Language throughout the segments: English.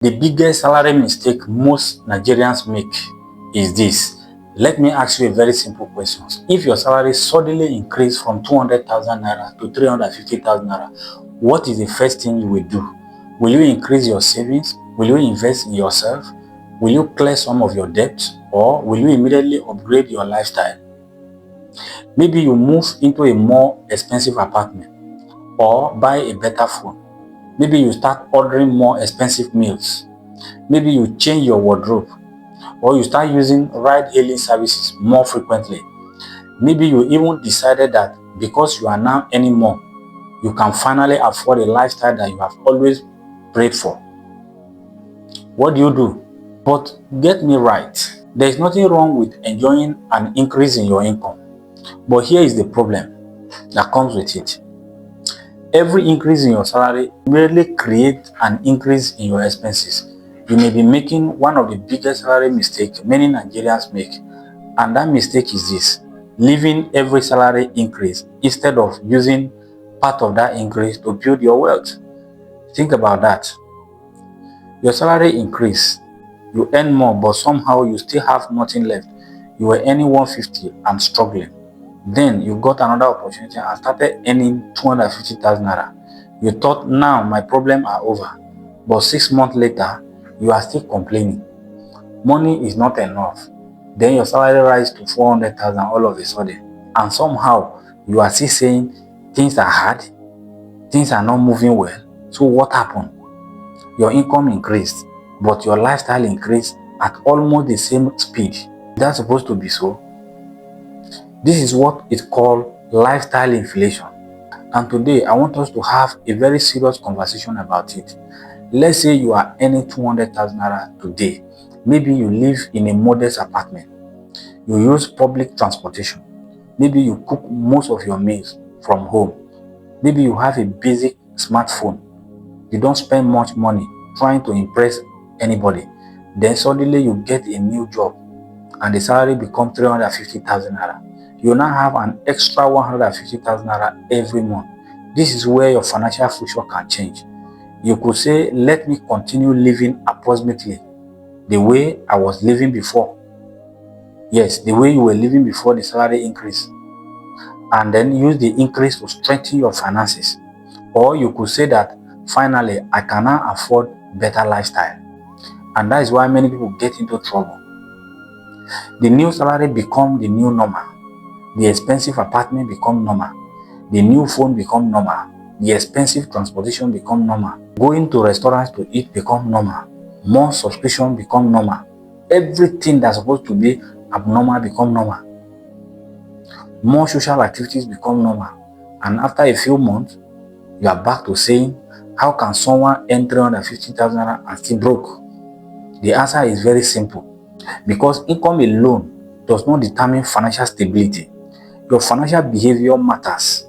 The biggest salary mistake most Nigerians make is this. Let me ask you a very simple question. If your salary suddenly increased from 200,000 naira to 350,000 naira, what is the first thing you will do? Will you increase your savings? Will you invest in yourself? Will you clear some of your debts? Or will you immediately upgrade your lifestyle? Maybe you move into a more expensive apartment or buy a better phone. Maybe you start ordering more expensive meals. Maybe you change your wardrobe, or you start using ride-hailing services more frequently. Maybe you even decided that because you are now earning more, you can finally afford a lifestyle that you have always prayed for. What do? But get me right, there is nothing wrong with enjoying an increase in your income. But here is the problem that comes with it. Every increase in your salary merely creates an increase in your expenses. You may be making one of the biggest salary mistakes many Nigerians make, and that mistake is this: leaving every salary increase instead of using part of that increase to build your wealth. Think about that. Your salary increase, you earn more, but somehow you still have nothing left. You were earning 150 and struggling. Then you got another opportunity and started earning 250,000 naira. You thought, now my problems are over. But 6 months later, you are still complaining. Money is not enough. Then your salary rises to 400,000 all of a sudden. And somehow you are still saying things are hard, things are not moving well. So what happened? Your income increased, but your lifestyle increased at almost the same speed. That's supposed to be so. This is what is called lifestyle inflation. And today, I want us to have a very serious conversation about it. Let's say you are earning 200,000 naira today. Maybe you live in a modest apartment. You use public transportation. Maybe you cook most of your meals from home. Maybe you have a basic smartphone. You don't spend much money trying to impress anybody. Then suddenly you get a new job and the salary becomes 350,000 naira. You now have an extra 150,000 naira every month. This is where your financial future can change. You could say, let me continue living approximately the way I was living before. Yes, the way you were living before the salary increase. And then use the increase to strengthen your finances. Or you could say that, finally, I can now afford better lifestyle. And that is why many people get into trouble. The new salary becomes the new normal. The expensive apartment become normal. The new phone become normal. The expensive transportation become normal. Going to restaurants to eat become normal. More subscription become normal. Everything that's supposed to be abnormal become normal. More social activities become normal. And after a few months, you are back to saying, how can someone earn 350,000 naira and still broke? The answer is very simple. Because income alone does not determine financial stability. Your financial behavior matters.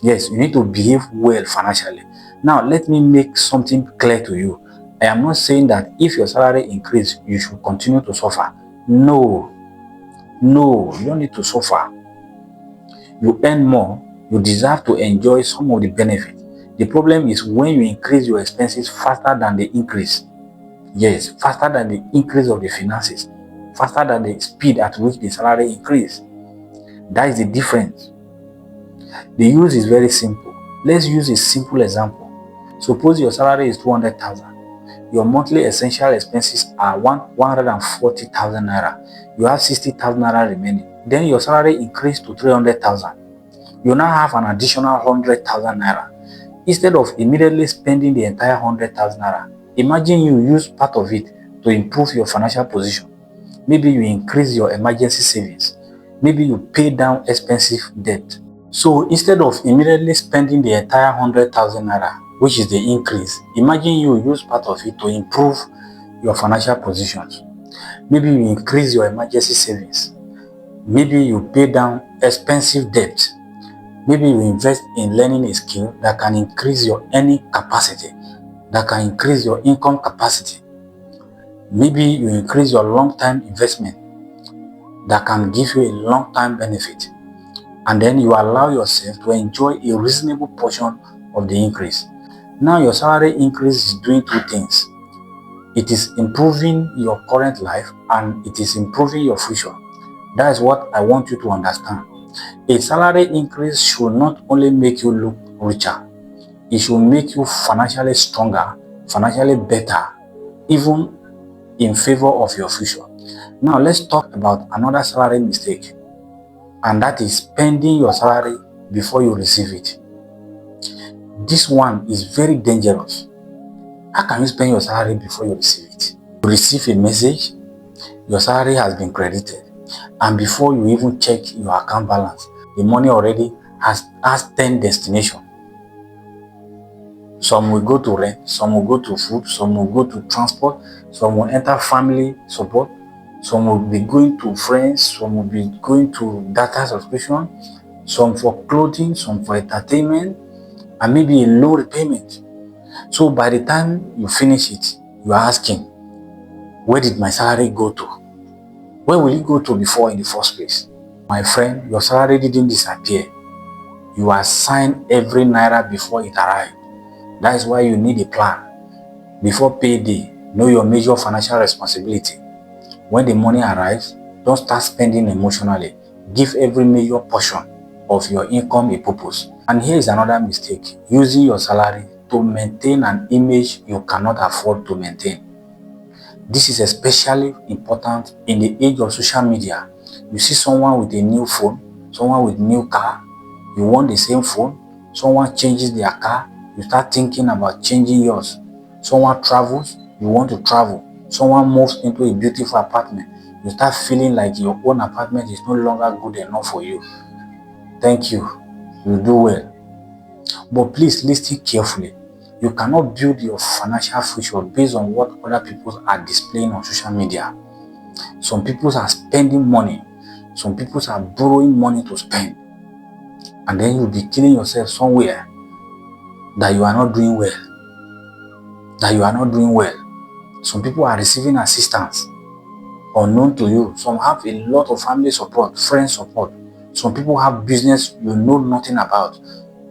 Yes, you need to behave well financially. Now, let me make something clear to you. I am not saying that if your salary increases, you should continue to suffer. No, you don't need to suffer. You earn more, you deserve to enjoy some of the benefits. The problem is when you increase your expenses faster than the increase. Yes, faster than the increase of the finances, faster than the speed at which the salary increase. That is the difference. The use is very simple. Let's use a simple example. Suppose your salary is 200,000. Your monthly essential expenses are 140,000 naira. You have 60,000 naira remaining. Then your salary increased to 300,000. You now have an additional 100,000 naira. Instead of immediately spending the entire 100,000 naira, imagine you use part of it to improve your financial position. Maybe you increase your emergency savings. Maybe you pay down expensive debt. So instead of immediately spending the entire 100,000 naira, which is the increase, imagine you use part of it to improve your financial positions. Maybe you increase your emergency savings. Maybe you pay down expensive debt. Maybe you invest in learning a skill that can increase your earning capacity, that can increase your income capacity. Maybe you increase your long-term investment that can give you a long-term benefit. And then you allow yourself to enjoy a reasonable portion of the increase. Now your salary increase is doing two things. It is improving your current life and it is improving your future. That is what I want you to understand. A salary increase should not only make you look richer, it should make you financially stronger, financially better, even in favor of your future. Now let's talk about another salary mistake, and that is spending your salary before you receive it. This one is very dangerous. How can you spend your salary before you receive it? You receive a message, your salary has been credited, and before you even check your account balance, the money already has 10 destinations. Some will go to rent, some will go to food, some will go to transport, some will enter family support, some will be going to friends, some will be going to data subscription, some for clothing, some for entertainment, and maybe a loan repayment. So by the time you finish it, you are asking, where did my salary go to? Where will it go to before in the first place? My friend, your salary didn't disappear. You assigned every naira before it arrived. That is why you need a plan. Before payday, know your major financial responsibility. When the money arrives, don't start spending emotionally. Give every major portion of your income a purpose. And here is another mistake: using your salary to maintain an image you cannot afford to maintain. This is especially important in the age of social media. You see someone with a new phone, someone with new car, you want the same phone, someone changes their car, you start thinking about changing yours. Someone travels, you want to travel. Someone moves into a beautiful apartment, you start feeling like your own apartment is no longer good enough for you. Thank you. You do well. But please listen carefully. You cannot build your financial future based on what other people are displaying on social media. Some people are spending money. Some people are borrowing money to spend. And then you'll be killing yourself somewhere that you are not doing well. Some people are receiving assistance unknown to you. Some have a lot of family support, friend support. Some people have business you know nothing about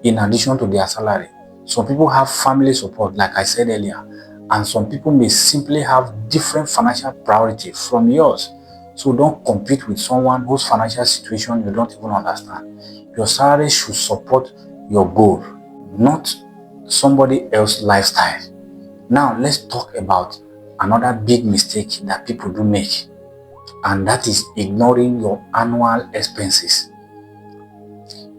in addition to their salary. Some people have family support, like I said earlier. And some people may simply have different financial priorities from yours. So don't compete with someone whose financial situation you don't even understand. Your salary should support your goal, not somebody else's lifestyle. Now let's talk about another big mistake that people do make, and that is ignoring your annual expenses.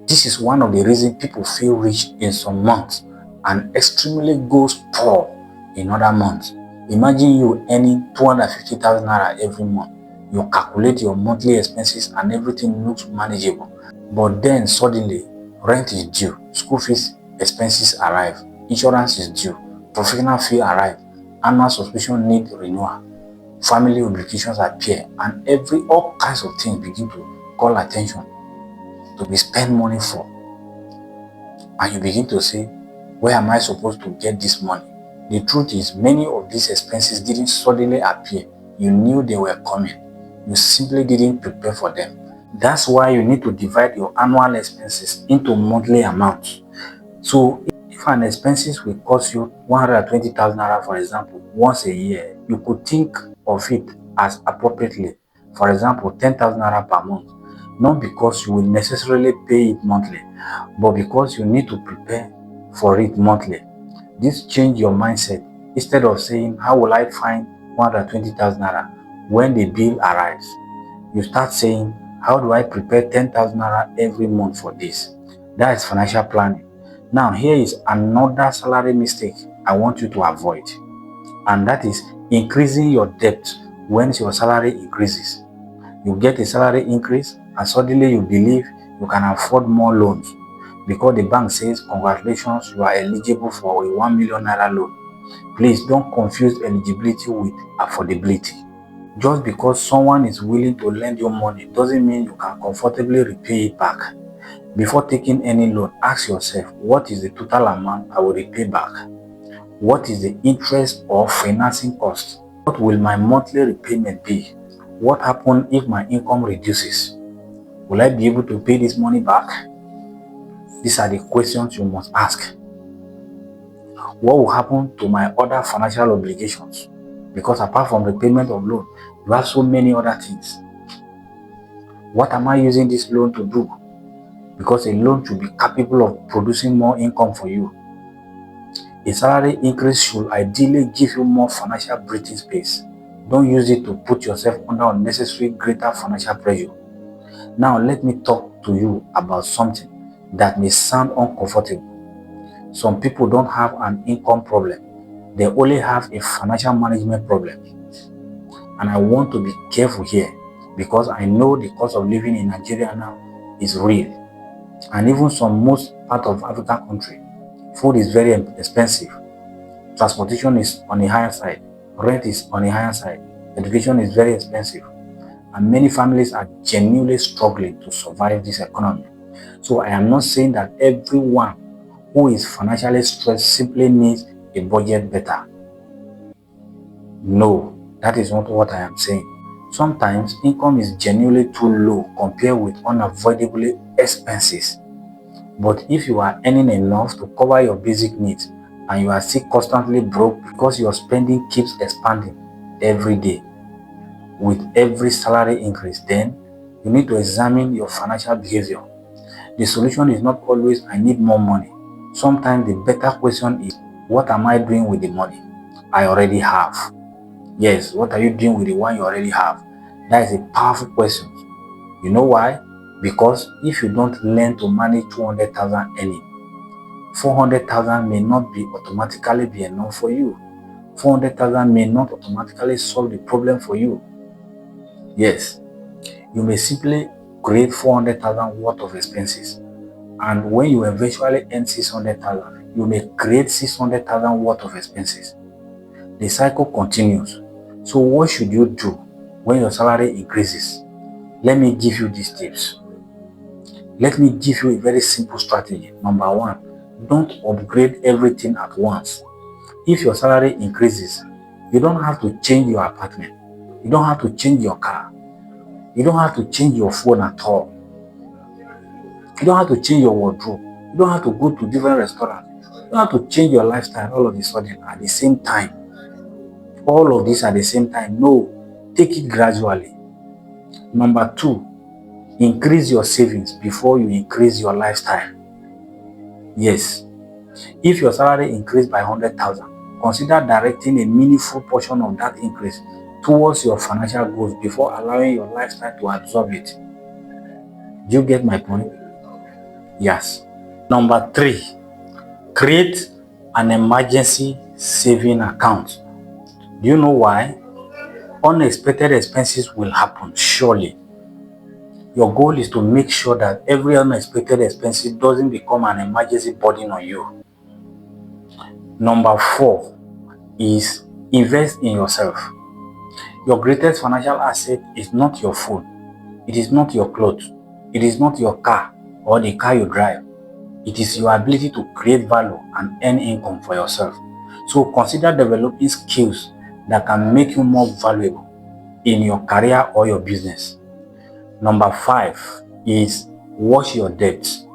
This is one of the reasons people feel rich in some months and extremely goes poor in other months. Imagine you earning 250,000 naira every month. You calculate your monthly expenses and everything looks manageable. But then suddenly, rent is due, school fees expenses arrive, insurance is due, professional fee arrive, annual subscription need renewal, family obligations appear, and all kinds of things begin to call attention to be spent money for. And you begin to say, where am I supposed to get this money? The truth is, many of these expenses didn't suddenly appear. You knew they were coming. You simply didn't prepare for them. That's why you need to divide your annual expenses into monthly amounts. So if an expenses will cost you 120,000 naira, for example, once a year, you could think of it as appropriately. For example, 10,000 naira per month. Not because you will necessarily pay it monthly, but because you need to prepare for it monthly. This change your mindset. Instead of saying, how will I find 120,000 naira when the bill arrives? You start saying, how do I prepare 10,000 naira every month for this? That is financial planning. Now, here is another salary mistake I want you to avoid, and that is increasing your debt when your salary increases. You get a salary increase and suddenly you believe you can afford more loans because the bank says, congratulations, you are eligible for a 1 million naira loan. Please don't confuse eligibility with affordability. Just because someone is willing to lend you money doesn't mean you can comfortably repay it back. Before taking any loan, ask yourself, what is the total amount I will repay back? What is the interest or financing cost? What will my monthly repayment be? What happens if my income reduces? Will I be able to pay this money back? These are the questions you must ask. What will happen to my other financial obligations? Because apart from the payment of loan, you have so many other things. What am I using this loan to do? Because a loan should be capable of producing more income for you. A salary increase should ideally give you more financial breathing space. Don't use it to put yourself under unnecessary greater financial pressure. Now let me talk to you about something that may sound uncomfortable. Some people don't have an income problem. They only have a financial management problem. And I want to be careful here because I know the cost of living in Nigeria now is real. And even most part of African country, food is very expensive. Transportation is on the higher side. Rent is on the higher side. Education is very expensive. And many families are genuinely struggling to survive this economy. So I am not saying that everyone who is financially stressed simply needs a budget better. No, that is not what I am saying. Sometimes income is genuinely too low compared with unavoidable expenses. But if you are earning enough to cover your basic needs and you are still constantly broke because your spending keeps expanding every day with every salary increase, then you need to examine your financial behavior. The solution is not always I need more money. Sometimes the better question is, what am I doing with the money I already have? Yes, what are you doing with the one you already have? That is a powerful question. You know why? Because if you don't learn to manage 200,000 earning, 400,000 may not be automatically be enough for you. 400,000 may not automatically solve the problem for you. Yes, you may simply create 400,000 worth of expenses. And when you eventually earn 600,000, you may create 600,000 worth of expenses. The cycle continues. So what should you do when your salary increases? Let me give you these tips. Let me give you a very simple strategy. Number one, don't upgrade everything at once. If your salary increases, you don't have to change your apartment. You don't have to change your car. You don't have to change your phone at all. You don't have to change your wardrobe. You don't have to go to different restaurants. You don't have to change your lifestyle all of a sudden at the same time. All of this at the same time. No, take it gradually. Number two, increase your savings before you increase your lifestyle. Yes, if your salary increased by 100,000, consider directing a meaningful portion of that increase towards your financial goals before allowing your lifestyle to absorb it. Do you get my point? Yes. Number three, create an emergency saving account. Do you know why? Unexpected expenses will happen, surely. Your goal is to make sure that every unexpected expense doesn't become an emergency burden on you. Number four is invest in yourself. Your greatest financial asset is not your phone. It is not your clothes. It is not your car or the car you drive. It is your ability to create value and earn income for yourself. So consider developing skills that can make you more valuable in your career or your business. Number five is watch your debts.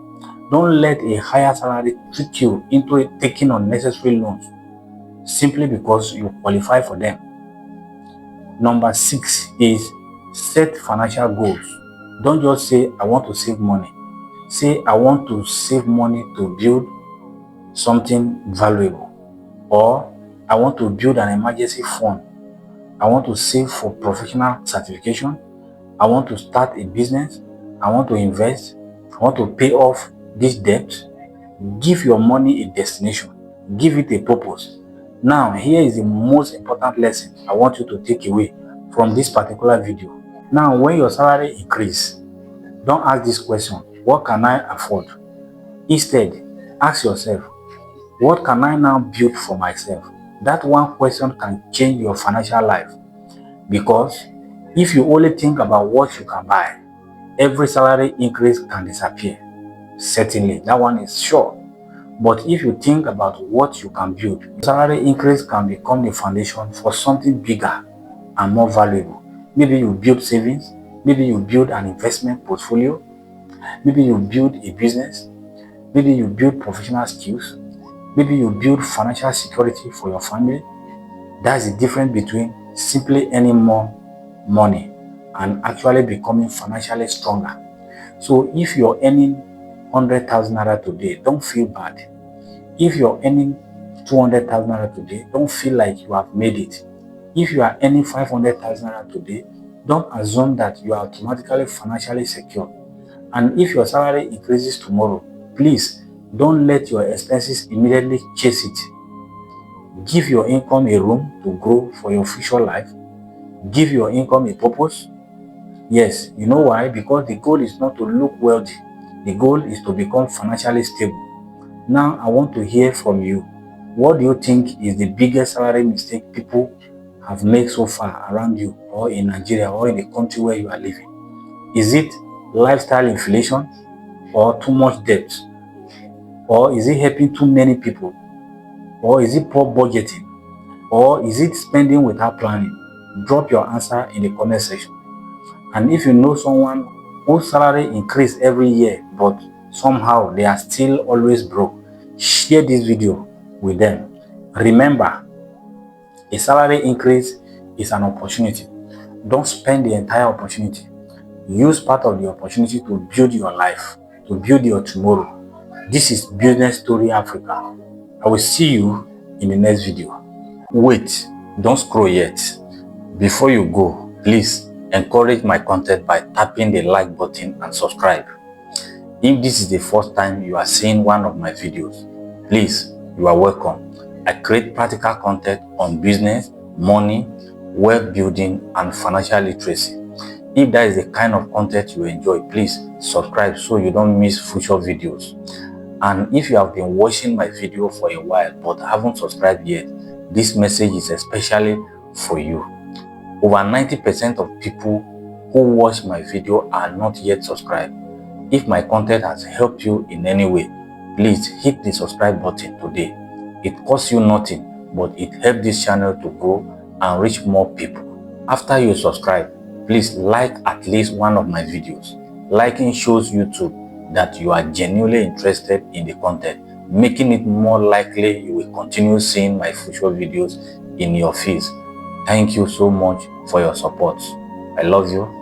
Don't let a higher salary trick you into taking unnecessary loans simply because you qualify for them. Number six is set financial goals. Don't just say, I want to save money. Say, I want to save money to build something valuable. Or, I want to build an emergency fund. I want to save for professional certification. I want to start a business. I want to invest. I want to pay off this debt. Give your money a destination. Give it a purpose. Now, here is the most important lesson I want you to take away from this particular video. Now, when your salary increases, don't ask this question, what can I afford? Instead, ask yourself, what can I now build for myself? That one question can change your financial life. Because if you only think about what you can buy, every salary increase can disappear. Certainly, that one is sure. But if you think about what you can build, salary increase can become the foundation for something bigger and more valuable. Maybe you build savings, maybe you build an investment portfolio, maybe you build a business, maybe you build professional skills, maybe you build financial security for your family, That's the difference between simply earning more money and actually becoming financially stronger. So if you're earning 100,000 naira today, don't feel bad. If you're earning 200,000 naira today, don't feel like you have made it. If you are earning 500,000 naira today, don't assume that you are automatically financially secure. And if your salary increases tomorrow, please don't let your expenses immediately chase it. Give your income a room to grow for your future life. Give your income a purpose. Yes, you know why? Because the goal is not to look wealthy. The goal is to become financially stable. Now, I want to hear from you. What do you think is the biggest salary mistake people have made so far around you, or in Nigeria, or in the country where you are living? Is it lifestyle inflation, or too much debt? Or is it helping too many people? Or is it poor budgeting? Or is it spending without planning? Drop your answer in the comment section. And if you know someone whose salary increase every year, but somehow they are still always broke, share this video with them. Remember, a salary increase is an opportunity. Don't spend the entire opportunity. Use part of the opportunity to build your life, to build your tomorrow. This is Business Story Africa. I will see you in the next video. Wait, don't scroll yet. Before you go, please encourage my content by tapping the like button and subscribe. If this is the first time you are seeing one of my videos, please, you are welcome. I create practical content on business, money, wealth building, and financial literacy. If that is the kind of content you enjoy, please subscribe so you don't miss future videos. And if you have been watching my video for a while but haven't subscribed yet, this message is especially for you. Over 90% of people who watch my video are not yet subscribed. If my content has helped you in any way, please hit the subscribe button today. It costs you nothing, but it helps this channel to grow and reach more people. After you subscribe, please like at least one of my videos. Liking shows YouTube that you are genuinely interested in the content, making it more likely you will continue seeing my future videos in your feeds. Thank you so much for your support. I love you.